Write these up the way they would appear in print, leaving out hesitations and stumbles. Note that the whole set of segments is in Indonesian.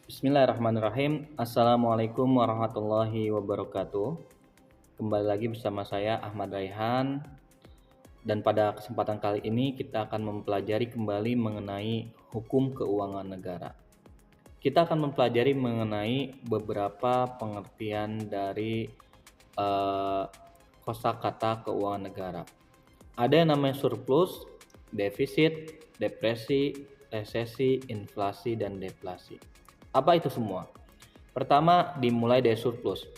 Bismillahirrahmanirrahim. Assalamualaikum warahmatullahi wabarakatuh. Kembali lagi bersama saya Ahmad Raihan, dan pada kesempatan kali ini kita akan mempelajari kembali mengenai hukum keuangan negara. Kita akan mempelajari mengenai beberapa pengertian dari kosakata keuangan negara. Ada yang namanya surplus, defisit, depresi, resesi, inflasi, dan deflasi. Apa itu semua? Pertama, dimulai dari surplus.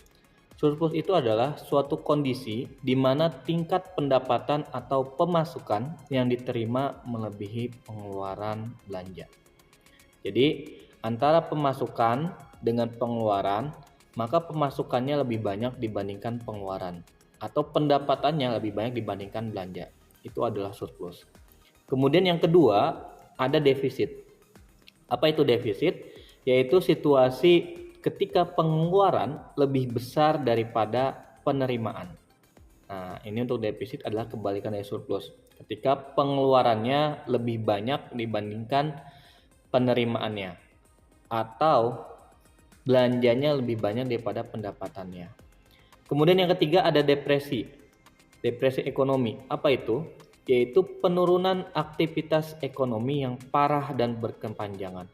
Surplus itu adalah suatu kondisi di mana tingkat pendapatan atau pemasukan yang diterima melebihi pengeluaran belanja. Jadi, antara pemasukan dengan pengeluaran, maka pemasukannya lebih banyak dibandingkan pengeluaran, atau pendapatannya lebih banyak dibandingkan belanja. Itu adalah surplus. Kemudian yang kedua, ada defisit. Apa itu defisit? Yaitu situasi ketika pengeluaran lebih besar daripada penerimaan. Nah, ini untuk defisit adalah kebalikan dari surplus. Ketika pengeluarannya lebih banyak dibandingkan penerimaannya, atau belanjanya lebih banyak daripada pendapatannya. Kemudian yang ketiga ada depresi. Depresi ekonomi. Apa itu? Yaitu penurunan aktivitas ekonomi yang parah dan berkepanjangan.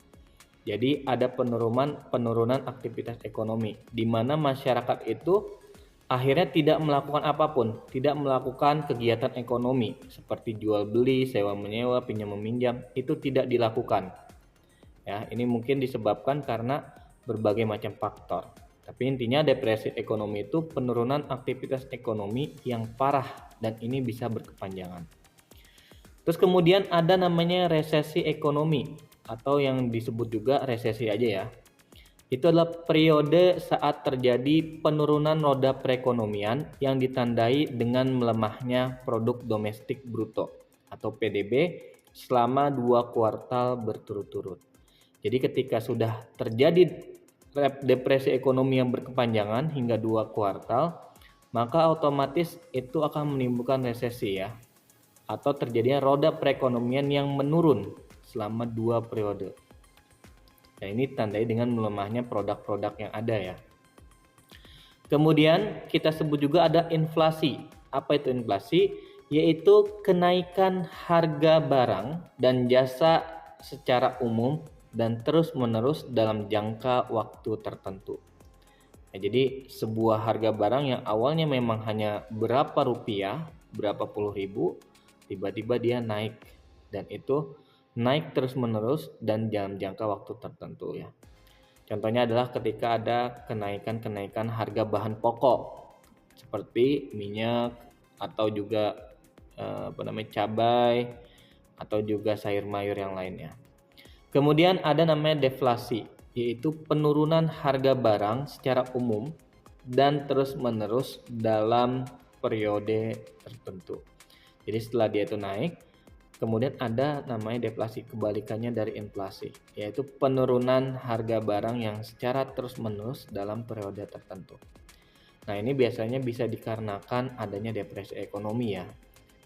Jadi ada penurunan aktivitas ekonomi di mana masyarakat itu akhirnya tidak melakukan apapun, tidak melakukan kegiatan ekonomi seperti jual beli, sewa menyewa, pinjam meminjam, itu tidak dilakukan. Ya, ini mungkin disebabkan karena berbagai macam faktor. Tapi intinya depresi ekonomi itu penurunan aktivitas ekonomi yang parah dan ini bisa berkepanjangan. Terus kemudian ada namanya resesi ekonomi, atau yang disebut juga resesi aja ya. Itu adalah periode saat terjadi penurunan roda perekonomian yang ditandai dengan melemahnya produk domestik bruto atau PDB selama 2 kuartal berturut-turut. Jadi ketika sudah terjadi depresi ekonomi yang berkepanjangan hingga 2 kuartal, maka otomatis itu akan menimbulkan resesi ya, atau terjadinya roda perekonomian yang menurun selama 2 periode. Nah, ini tandai dengan melemahnya produk-produk yang ada ya. Kemudian kita sebut juga ada inflasi. Apa itu inflasi? Yaitu kenaikan harga barang dan jasa secara umum dan terus-menerus dalam jangka waktu tertentu. Nah, jadi sebuah harga barang yang awalnya memang hanya berapa rupiah, berapa puluh ribu, tiba-tiba dia naik, dan itu naik terus-menerus dan dalam jangka waktu tertentu ya. Contohnya adalah ketika ada kenaikan harga bahan pokok seperti minyak atau juga cabai atau juga sayur mayur yang lainnya. Kemudian ada namanya deflasi, yaitu penurunan harga barang secara umum dan terus-menerus dalam periode tertentu. Jadi setelah dia itu naik, kemudian ada namanya deflasi, kebalikannya dari inflasi, yaitu penurunan harga barang yang secara terus-menerus dalam periode tertentu. Nah, ini biasanya bisa dikarenakan adanya depresi ekonomi ya.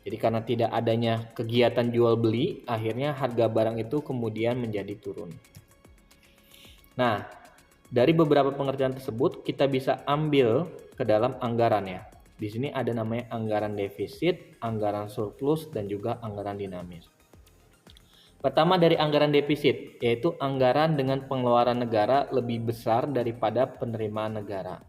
Jadi karena tidak adanya kegiatan jual beli, akhirnya harga barang itu kemudian menjadi turun. Nah, dari beberapa pengertian tersebut kita bisa ambil ke dalam anggaran ya. Di sini ada namanya anggaran defisit, anggaran surplus, dan juga anggaran dinamis. Pertama dari anggaran defisit, yaitu anggaran dengan pengeluaran negara lebih besar daripada penerimaan negara.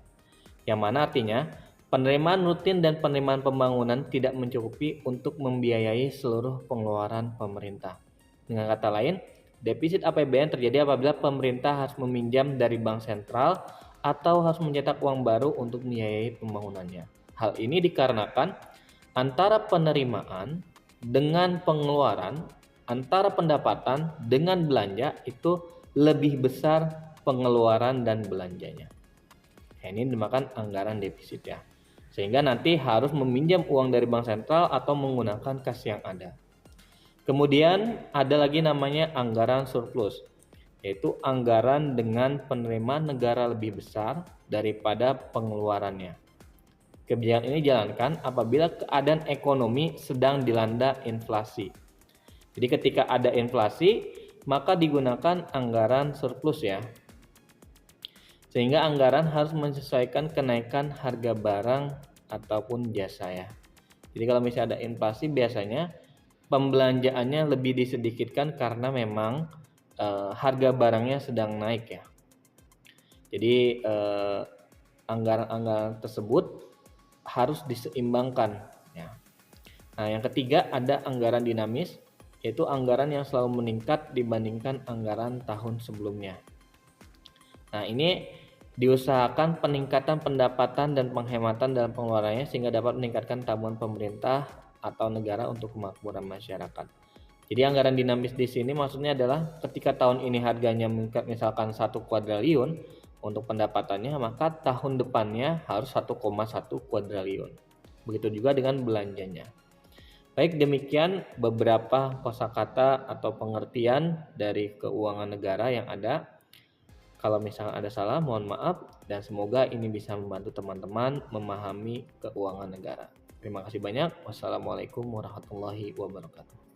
Yang mana artinya, penerimaan rutin dan penerimaan pembangunan tidak mencukupi untuk membiayai seluruh pengeluaran pemerintah. Dengan kata lain, defisit APBN terjadi apabila pemerintah harus meminjam dari bank sentral atau harus mencetak uang baru untuk membiayai pembangunannya. Hal ini dikarenakan antara penerimaan dengan pengeluaran, antara pendapatan dengan belanja itu lebih besar pengeluaran dan belanjanya. Nah, ini dinamakan anggaran defisit ya. Sehingga nanti harus meminjam uang dari bank sentral atau menggunakan kas yang ada. Kemudian ada lagi namanya anggaran surplus, yaitu anggaran dengan penerimaan negara lebih besar daripada pengeluarannya. Kebijakan ini dijalankan apabila keadaan ekonomi sedang dilanda inflasi. Jadi ketika ada inflasi, maka digunakan anggaran surplus ya. Sehingga anggaran harus menyesuaikan kenaikan harga barang ataupun jasa ya. Jadi kalau misalnya ada inflasi biasanya pembelanjaannya lebih disedikitkan karena memang harga barangnya sedang naik ya. Jadi anggaran-anggaran tersebut harus diseimbangkan ya. Nah, yang ketiga ada anggaran dinamis, yaitu anggaran yang selalu meningkat dibandingkan anggaran tahun sebelumnya. Nah, ini diusahakan peningkatan pendapatan dan penghematan dalam pengeluarannya sehingga dapat meningkatkan tabungan pemerintah atau negara untuk kemakmuran masyarakat. Jadi anggaran dinamis di sini maksudnya adalah ketika tahun ini harganya meningkat misalkan 1 kuadriliun untuk pendapatannya, maka tahun depannya harus 1,1 kuadriliun. Begitu juga dengan belanjanya. Baik, demikian beberapa kosakata atau pengertian dari keuangan negara yang ada. Kalau misalnya ada salah, mohon maaf, dan semoga ini bisa membantu teman-teman memahami keuangan negara. Terima kasih banyak. Wassalamualaikum warahmatullahi wabarakatuh.